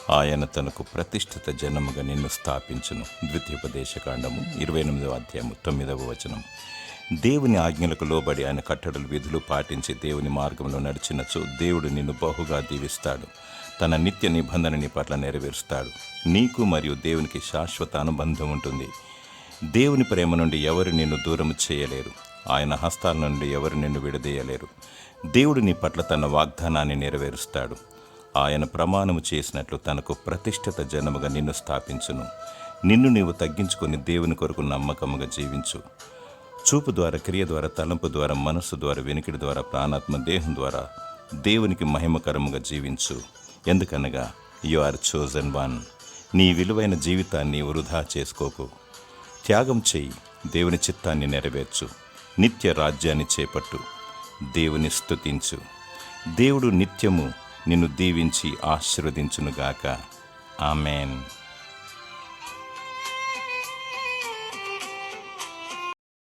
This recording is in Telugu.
ఆయన తనకు ప్రతిష్ఠిత జనముగా నిన్ను స్థాపించును. ద్వితీయోపదేశకాండము 28వ అధ్యాయము 9వ వచనం. దేవుని ఆజ్ఞలకు లోబడి ఆయన కట్టడలు విధులు పాటించి దేవుని మార్గంలో నడిచినచో దేవుడు నిన్ను బహుగా దీవిస్తాడు. తన నిత్య నిబంధన నీ పట్ల నెరవేరుస్తాడు. నీకు మరియు దేవునికి శాశ్వత అనుబంధం ఉంటుంది. దేవుని ప్రేమ నుండి ఎవరు నిన్ను దూరం చేయలేరు. ఆయన హస్తాల నుండి ఎవరు నిన్ను విడదీయలేరు. దేవుడు నీ పట్ల తన వాగ్దానాన్ని నెరవేరుస్తాడు. ఆయన ప్రమాణము చేసినట్లు తనకు ప్రతిష్ఠిత జనముగా నిన్ను స్థాపించును. నిన్ను నీవు తగ్గించుకొని దేవుని కొరకు నమ్మకముగా జీవించు. చూపు ద్వారా, క్రియ ద్వారా, తలంపు ద్వారా, మనస్సు ద్వారా, వెనుకిడి ద్వారా, ప్రాణాత్మ దేహం ద్వారా దేవునికి మహిమకరముగా జీవించు. ఎందుకనగా యు ఆర్ చోజన్ వన్. నీ విలువైన జీవితాన్ని వృధా చేసుకోకు. త్యాగం చెయ్యి. దేవుని చిత్తాన్ని నెరవేర్చు. నిత్య రాజ్యాన్ని చేపట్టు. దేవుని స్తుతించు. దేవుడు నిత్యము నిన్ను దీవించి ఆశీర్వదించునుగాక. ఆమేన్.